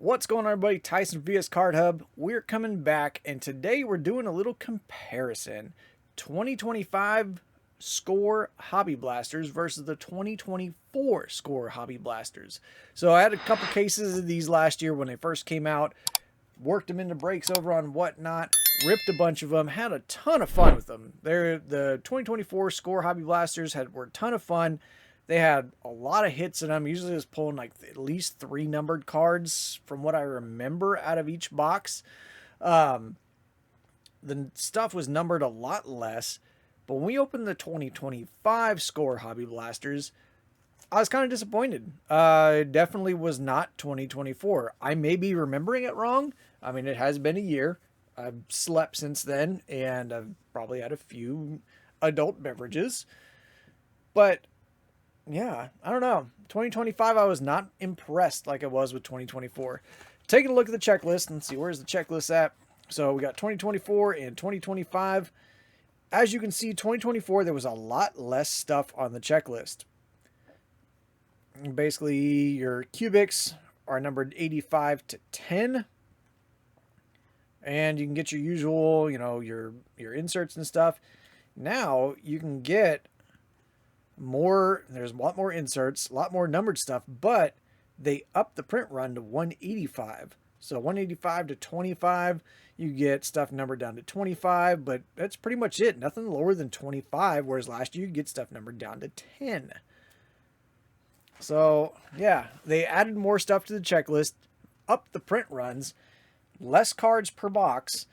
What's going on, everybody? Tyson VS Card Hub. We're coming back, and today we're doing a little comparison. 2025 Score Hobby Blasters versus the 2024 Score Hobby Blasters. So I had a couple cases of these last year when they first came out. Worked them into breaks over on Whatnot. Ripped a bunch of them. Had a ton of fun with them. The 2024 Score Hobby Blasters were a ton of fun. They had a lot of hits in them. Usually I was pulling like at least 3 numbered cards from what I remember out of each box. The stuff was numbered a lot less. But when we opened the 2025 Score Hobby Blasters, I was kind of disappointed. It definitely was not 2024. I may be remembering it wrong. I mean, it has been a year. I've slept since then, and I've probably had a few adult beverages. But yeah, I don't know. 2025, I was not impressed like I was with 2024. Taking a look at the checklist and see where's the checklist at. So we got 2024 and 2025. As you can see, 2024, there was a lot less stuff on the checklist. Basically, your cubics are numbered 85 to 10. And you can get your usual, your inserts and stuff. Now, you can get there's a lot more inserts, a lot more numbered stuff, but they up the print run to 185. So 185 to 25, you get stuff numbered down to 25, but that's pretty much it. Nothing lower than 25, whereas last year you get stuff numbered down to 10. So yeah, they added more stuff to the checklist, up the print runs, less cards per box.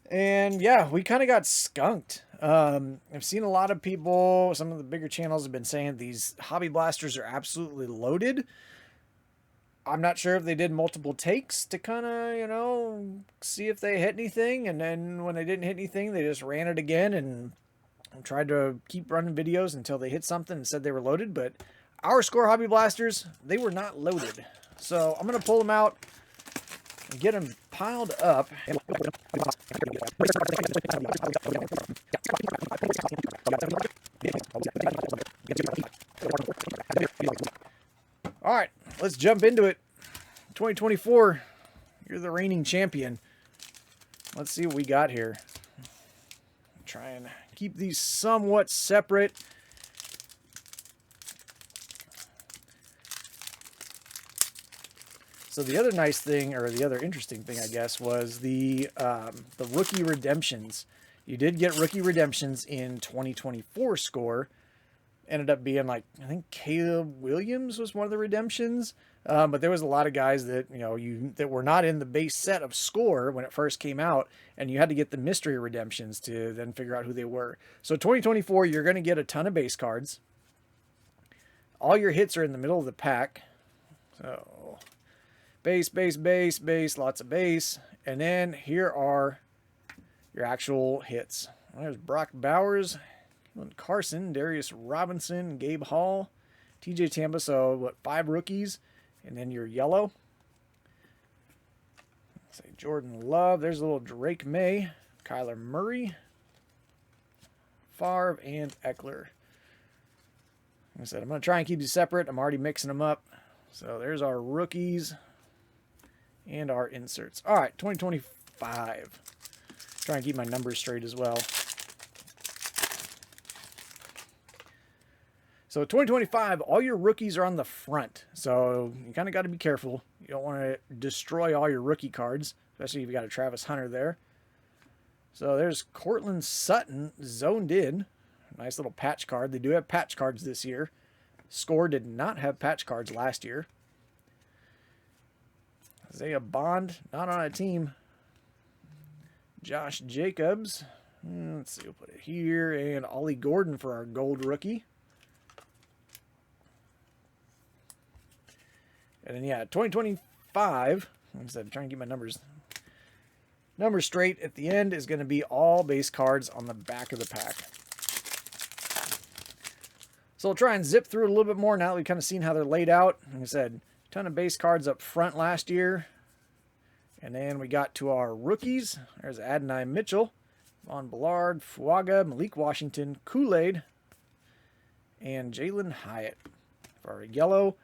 And yeah, we kind of got skunked. I've seen a lot of people, some of the bigger channels have been saying these hobby blasters are absolutely loaded. I'm not sure if they did multiple takes to kind of, see if they hit anything. And then when they didn't hit anything, they just ran it again and tried to keep running videos until they hit something and said they were loaded. But our Score Hobby Blasters, they were not loaded. So I'm going to pull them out and get them piled up. All right, let's jump into it. 2024, you're the reigning champion. Let's see what we got here. Try and keep these somewhat separate. So the other nice thing, or the other interesting thing, I guess, was the rookie redemptions. You did get rookie redemptions in 2024 Score. Ended up being like, I think Caleb Williams was one of the redemptions. But there was a lot of guys that, that were not in the base set of Score when it first came out. And you had to get the mystery redemptions to then figure out who they were. So 2024, you're going to get a ton of base cards. All your hits are in the middle of the pack. So base, base, base, base, lots of base. And then here are your actual hits. There's Brock Bowers, Carson, Darius Robinson, Gabe Hall, TJ Tampa. So 5 rookies, and then your yellow. Let's say Jordan Love. There's a little Drake May, Kyler Murray, Favre, and Eckler. Like I said, I'm going to try and keep these separate. I'm already mixing them up. So there's our rookies and our inserts. All right, 2025. Try and keep my numbers straight as well. So 2025, all your rookies are on the front. So you kind of got to be careful. You don't want to destroy all your rookie cards, especially if you got a Travis Hunter there. So there's Cortland Sutton zoned in. Nice little patch card. They do have patch cards this year. Score did not have patch cards last year. Isaiah Bond, not on a team. Josh Jacobs. Let's see, we'll put it here. And Ollie Gordon for our gold rookie. And then, yeah, 2025, like I said, I'm trying to get my numbers straight. At the end is going to be all base cards on the back of the pack. So we'll try and zip through it a little bit more now that we've kind of seen how they're laid out. Like I said, a ton of base cards up front last year. And then we got to our rookies. There's Adonai Mitchell, Von Ballard, Fuaga, Malik Washington, Kool-Aid, and Jalen Hyatt. For our yellow,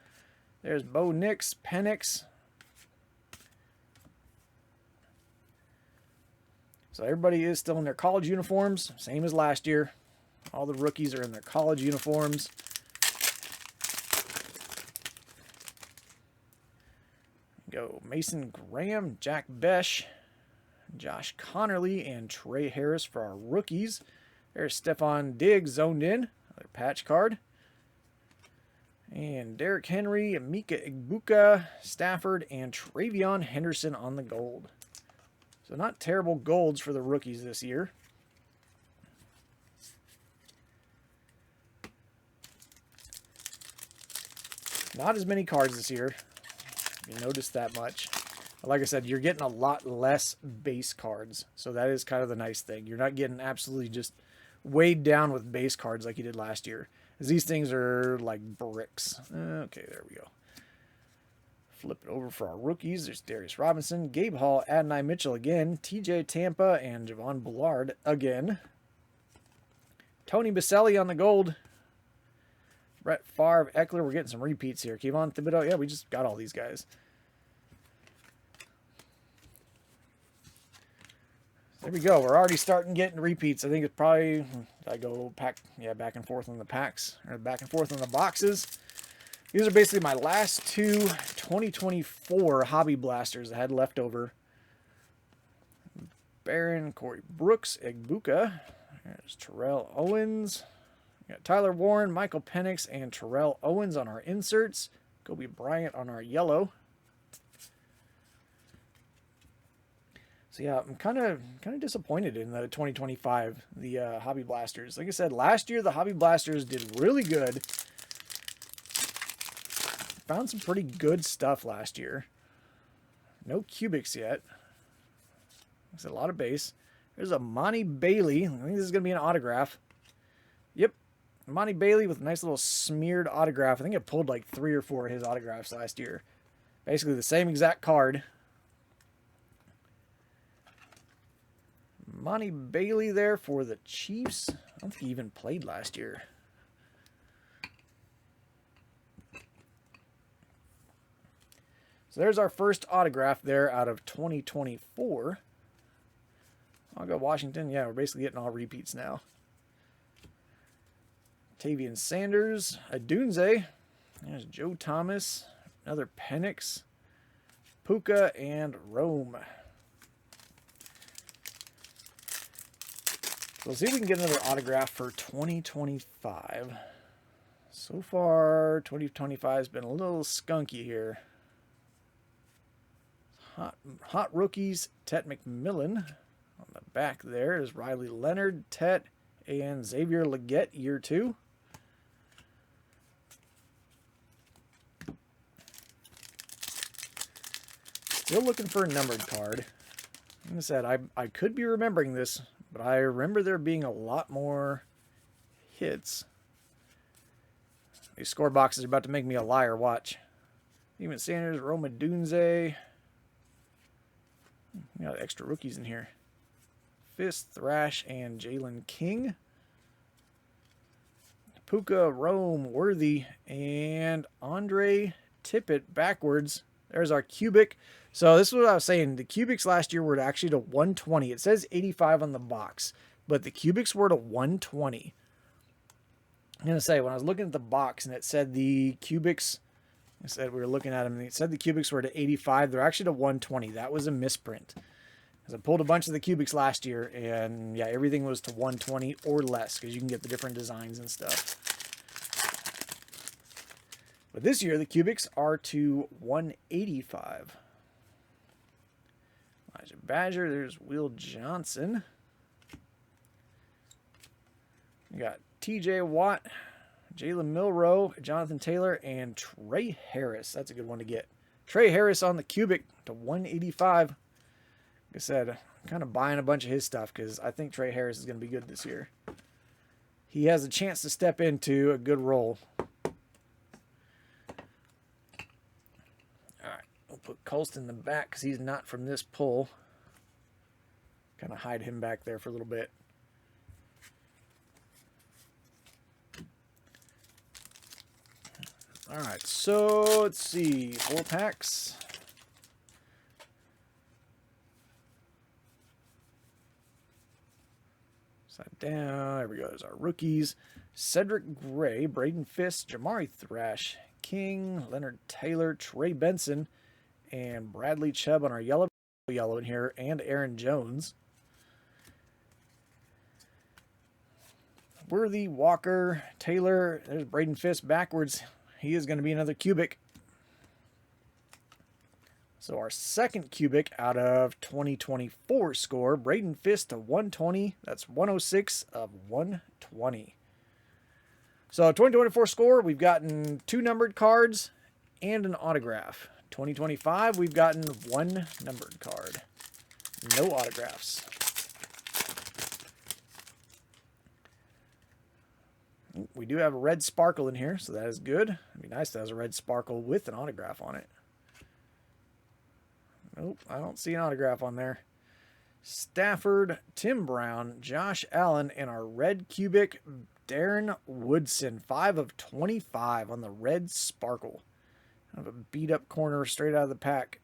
there's Bo Nix, Penix, So everybody is still in their college uniforms, same as last year. All the rookies are in their college uniforms. Go Mason Graham, Jack Besh, Josh Connerly, and Trey Harris for our rookies. There's Stephon Diggs zoned in, another patch card. And Derrick Henry, Mika Egbuka, Stafford, and Travion Henderson on the gold. So not terrible golds for the rookies this year. Not as many cards this year. You notice that much. But like I said, you're getting a lot less base cards. So that is kind of the nice thing. You're not getting absolutely just weighed down with base cards like you did last year. These things are like bricks. Okay, there we go. Flip it over for our rookies. There's Darius Robinson, Gabe Hall, Adonai Mitchell again, TJ Tampa, and Javon Bullard again. Tony Baselli on the gold. Brett Favre, Eckler. We're getting some repeats here. Kevon Thibodeau. Yeah, we just got all these guys. There we go. We're already starting getting repeats. I think it's probably, I go back and forth on the packs, or back and forth on the boxes. These are basically my last two 2024 Hobby Blasters I had left over. Barron, Corey Brooks, Egbuka. There's Terrell Owens. We got Tyler Warren, Michael Penix, and Terrell Owens on our inserts. Kobe Bryant on our yellow. So yeah, I'm kind of disappointed in the 2025, the Hobby Blasters. Like I said, last year the Hobby Blasters did really good. Found some pretty good stuff last year. No cubics yet. That's a lot of base. There's a Monty Bailey. I think this is going to be an autograph. Yep. Monty Bailey with a nice little smeared autograph. I think I pulled like 3 or 4 of his autographs last year. Basically the same exact card. Monty Bailey there for the Chiefs. I don't think he even played last year. So there's our first autograph there out of 2024. I'll go Washington. Yeah, we're basically getting all repeats now. Tavian Sanders, Adunze. There's Joe Thomas, another Penix, Puka, and Rome. So let's see if we can get another autograph for 2025. So far, 2025 has been a little skunky here. Hot rookies, Tet McMillan. On the back there is Riley Leonard, Tet, and Xavier Legette, year 2. Still looking for a numbered card. Like I said, I could be remembering this, but I remember there being a lot more hits. These score boxes are about to make me a liar. Watch. Even Sanders, Roma Dunze. We got extra rookies in here. Fist, Thrash, and Jalen King. Puka, Rome, Worthy, and Andre Tippett backwards. There's our cubic. So this is what I was saying. The cubics last year were actually to 120. It says 85 on the box, but the cubics were to 120. I'm going to say, when I was looking at the box and it said the cubics, I said we were looking at them and it said the cubics were to 85. They're actually to 120. That was a misprint. Because I pulled a bunch of the cubics last year and yeah, everything was to 120 or less because you can get the different designs and stuff. But this year, the cubics are to 185. Elijah Badger. There's Will Johnson. We got TJ Watt, Jalen Milroe, Jonathan Taylor, and Trey Harris. That's a good one to get. Trey Harris on the cubic to 185. Like I said, I'm kind of buying a bunch of his stuff because I think Trey Harris is going to be good this year. He has a chance to step into a good role. We'll put Colston in the back because he's not from this pull. Kind of hide him back there for a little bit. All right, so let's see. 4 packs. Side down. There we go. There's our rookies. Cedric Gray, Braden Fisk, Jamari Thrash, King, Leonard Taylor, Trey Benson, and Bradley Chubb on our yellow in here, and Aaron Jones. Worthy, Walker, Taylor. There's Braden Fisk backwards. He is going to be another cubic. So our second cubic out of 2024 score, Braden Fisk to 120. That's 106 of 120. So 2024 score, we've gotten 2 numbered cards and an autograph. 2025, we've gotten 1 numbered card. No autographs. We do have a red sparkle in here, so that is good. It'd be nice to have a red sparkle with an autograph on it. Nope, I don't see an autograph on there. Stafford, Tim Brown, Josh Allen, and our red cubic, Darren Woodson. 5 of 25 on the red sparkle. Kind of a beat-up corner straight out of the pack.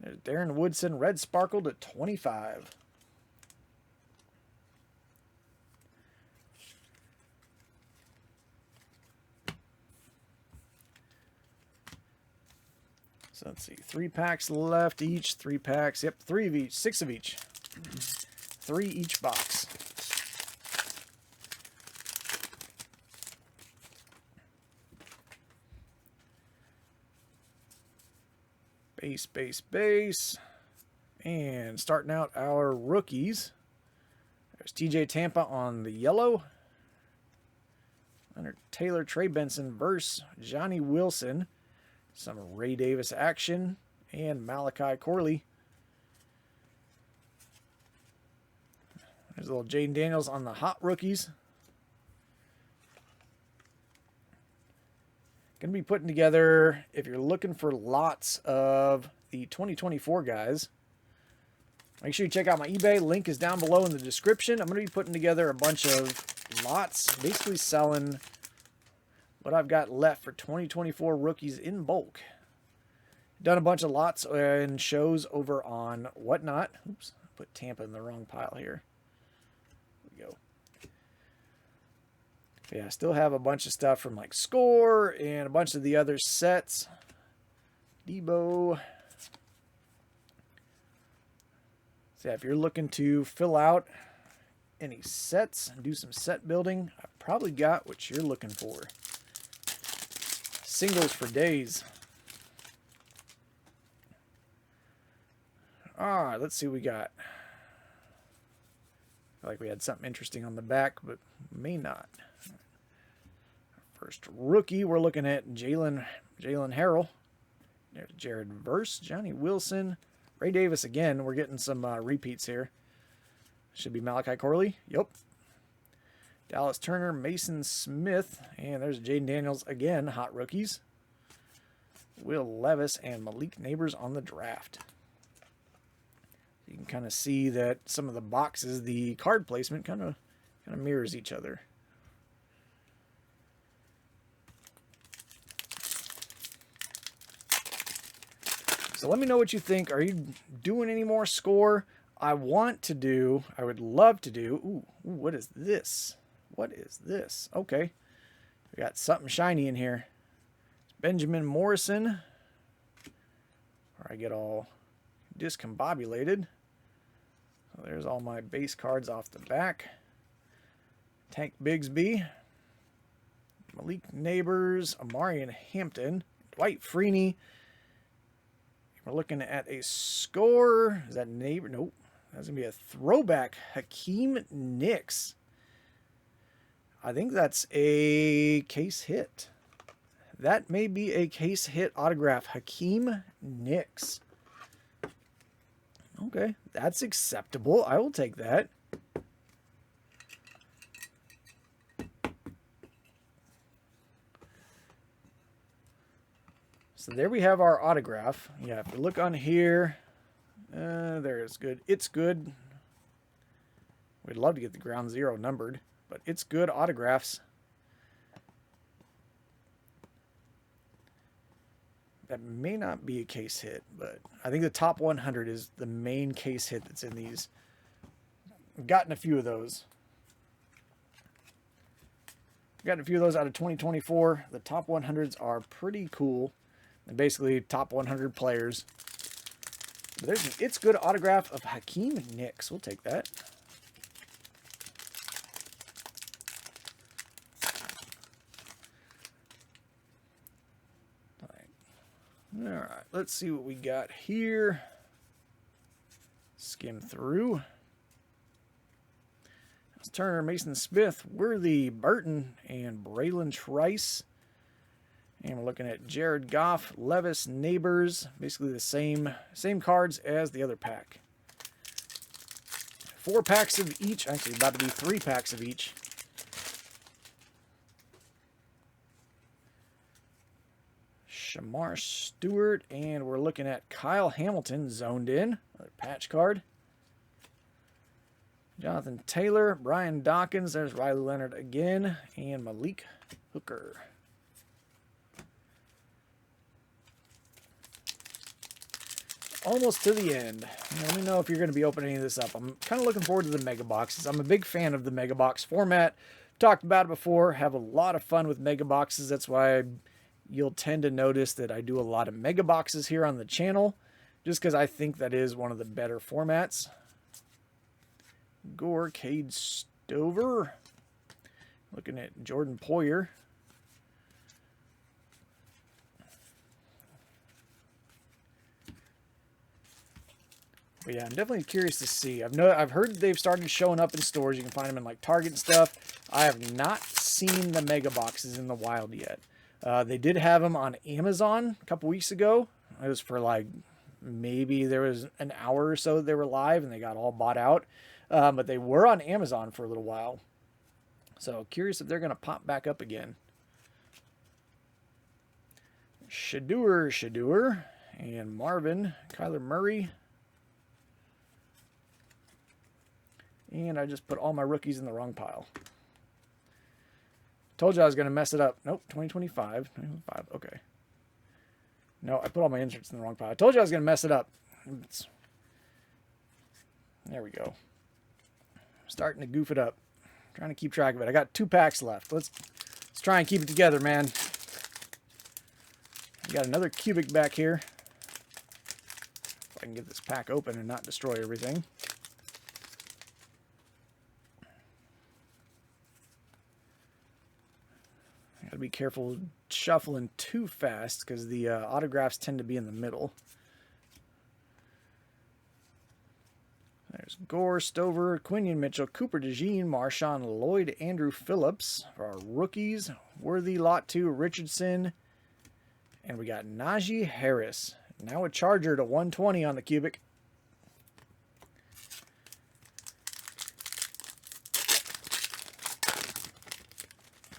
There's Darren Woodson, red sparkle to 25. So let's see, 3 packs left each, 3 packs, yep, 3 of each, 6 of each. 3 each box. Base, base, base. And starting out our rookies. There's TJ Tampa on the yellow. Leonard Taylor, Trey Benson versus Johnny Wilson. Some Ray Davis action, and Malachi Corley. There's a little Jaden Daniels on the hot rookies. Going to be putting together, if you're looking for lots of the 2024 guys, make sure you check out my eBay. Link is down below in the description. I'm going to be putting together a bunch of lots, basically selling what I've got left for 2024 rookies in bulk. Done a bunch of lots and shows over on Whatnot. Oops, put Tampa in the wrong pile here. There we go. Yeah, I still have a bunch of stuff from like Score and a bunch of the other sets. Debo. So yeah, if you're looking to fill out any sets and do some set building, I've probably got what you're looking for. Singles for days. All right, let's see what we got. I feel like we had something interesting on the back, but may not. First rookie, we're looking at Jalen Harrell. There's Jared Verse, Johnny Wilson, Ray Davis again. We're getting some repeats here. Should be Malachi Corley. Yep. Dallas Turner, Mason Smith, and there's Jaden Daniels again, hot rookies. Will Levis and Malik Neighbors on the draft. You can kind of see that some of the boxes, the card placement kind of mirrors each other. So let me know what you think. Are you doing any more Score? I would love to do. Ooh, what is this? What is this? Okay. We got something shiny in here. It's Benjamin Morrison. Or I get all discombobulated. So there's all my base cards off the back. Tank Bigsby. Malik Neighbors. Amarian Hampton. Dwight Freeney. We're looking at a Score. Is that Neighbor? Nope. That's going to be a throwback. Hakeem Nicks. I think that's a case hit. That may be a case hit autograph. Hakeem Nicks. Okay, that's acceptable. I will take that. So there we have our autograph. Yeah, if you look on here, there it's good. It's good. We'd love to get the ground zero numbered, but it's good autographs. That may not be a case hit, but I think the top 100 is the main case hit that's in these I've gotten a few of those. Gotten a few of those out of 2024. The top 100s are pretty cool. And basically top 100 players. But there's an It's Good autograph of Hakeem Nicks. We'll take that. All right, let's see what we got here. Skim through. Turner, Mason Smith, Worthy, Burton, and Braylon Trice. And we're looking at Jared Goff, Levis, Neighbors. Basically the same cards as the other pack. 4 packs of each. Actually, about to be 3 packs of each. Shamar Stewart. And we're looking at Kyle Hamilton, zoned in. Another patch card. Jonathan Taylor, Brian Dawkins, there's Riley Leonard again, and Malik Hooker. Almost to the end. Let me know if you're going to be opening this up. I'm kind of looking forward to the mega boxes. I'm a big fan of the mega box format. Talked about it before. Have a lot of fun with mega boxes. That's why you'll tend to notice that I do a lot of mega boxes here on the channel, just because I think that is one of the better formats. Gore, Cade Stover. Looking at Jordan Poyer. But yeah, I'm definitely curious to see. I've heard they've started showing up in stores. You can find them in like Target and stuff. I have not seen the mega boxes in the wild yet. They did have them on Amazon a couple weeks ago. It was for like, maybe there was an hour or so they were live and they got all bought out. But they were on Amazon for a little while. So curious if they're going to pop back up again. Shadur, and Marvin, Kyler Murray. And I just put all my rookies in the wrong pile. Told you I was going to mess it up. Nope, 2025. 2025, okay. No, I put all my inserts in the wrong pile. I told you I was going to mess it up. There we go. Starting to goof it up. Trying to keep track of it. I got 2 packs left. Let's try and keep it together, man. We got another cubic back here. If I can get this pack open and not destroy everything. Gotta be careful shuffling too fast because the autographs tend to be in the middle. There's Gore, Stover, Quinion Mitchell, Cooper DeJean, Marshawn Lloyd, Andrew Phillips for our rookies. Worthy, Lot 2, Richardson. And we got Najee Harris. Now a Charger to 120 on the cubic.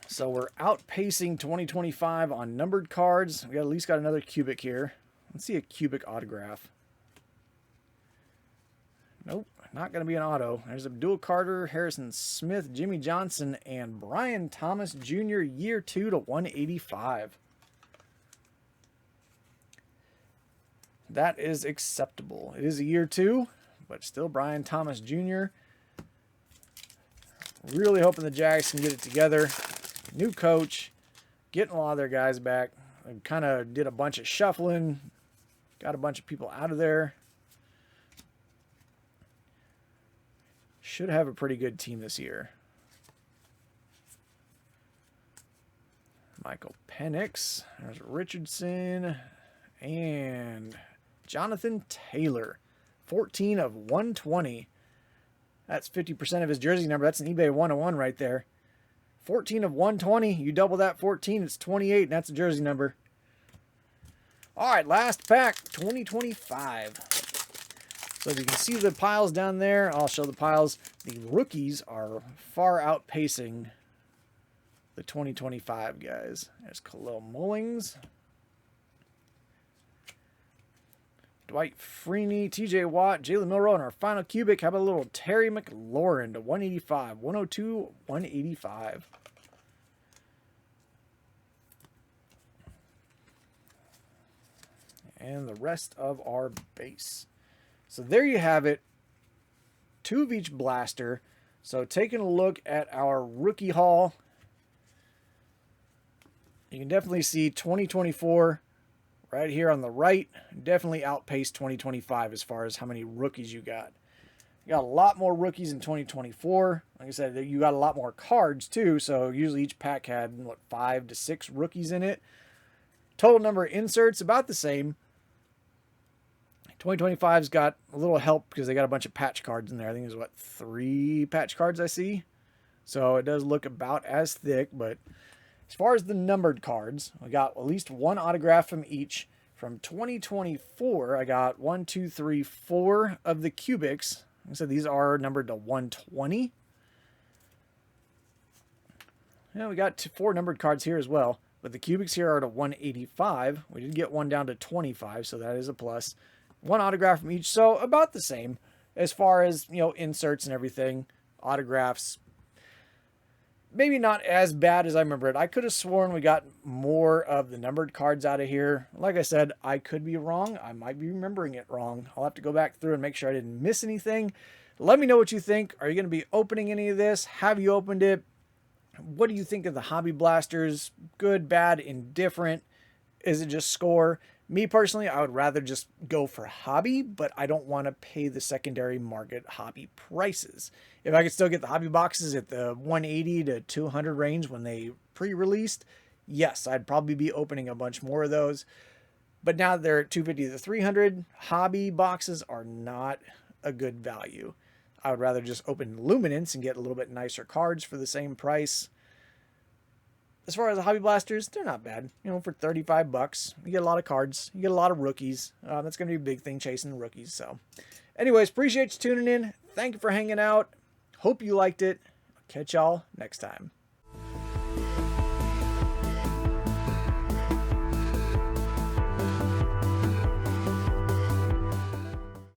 So we're outpacing 2025 on numbered cards. We got at least got another cubic here. Let's see a cubic autograph. Nope, not going to be an auto. There's Abdul Carter, Harrison Smith, Jimmy Johnson, and Brian Thomas Jr. Year 2 to 185. That is acceptable. It is a Year 2, but still Brian Thomas Jr. Really hoping the Jags can get it together. New coach, getting a lot of their guys back. I kind of did a bunch of shuffling, got a bunch of people out of there. Should have a pretty good team this year. Michael Penix, there's Richardson, and Jonathan Taylor. 14 of 120. That's 50% of his jersey number. That's an eBay 101 right there. 14 of 120. You double that 14, it's 28, and that's a jersey number. All right, last pack, 2025. So if you can see the piles down there, I'll show the piles. The rookies are far outpacing the 2025 guys. There's Khalil Mullings, Dwight Freeney, TJ Watt, Jalen Milroe, and our final cubic. How about a little Terry McLaurin to 185, 102, 185. And the rest of our base. So there you have it. 2 of each blaster. So taking a look at our rookie haul, you can definitely see 2024 right here on the right. Definitely outpaced 2025 as far as how many rookies you got. You got a lot more rookies in 2024. Like I said, you got a lot more cards too. So usually each pack had, what, 5 to 6 rookies in it. Total number of inserts, about the same. 2025's got a little help because they got a bunch of patch cards in there. I think there's, what, 3 patch cards I see. So it does look about as thick. But as far as the numbered cards, we got at least 1 autograph from each. From 2024, I got 1, 2, 3, 4 of the cubics. Like I said, these are numbered to 120. Yeah, we got 4 numbered cards here as well. But the cubics here are to 185. We did get one down to 25, so that is a plus. 1 autograph from each, so about the same as far as, you know, inserts and everything. Autographs, maybe not as bad as I remember it. I could have sworn we got more of the numbered cards out of here. Like I said, I could be wrong. I might be remembering it wrong. I'll have to go back through and make sure I didn't miss anything. Let me know what you think. Are you going to be opening any of this? Have you opened it? What do you think of the Hobby Blasters? Good, bad, indifferent? Is it just score? Me personally, I would rather just go for hobby, but I don't want to pay the secondary market hobby prices. If I could still get the hobby boxes at the 180 to 200 range when they pre-released, yes, I'd probably be opening a bunch more of those. But now they're at 250 to 300. Hobby boxes are not a good value. I would rather just open Luminance and get a little bit nicer cards for the same price. As far as the Hobby Blasters, they're not bad. You know, for 35 bucks, you get a lot of cards. You get a lot of rookies. That's going to be a big thing, chasing rookies. So, anyways, appreciate you tuning in. Thank you for hanging out. Hope you liked it. I'll catch y'all next time.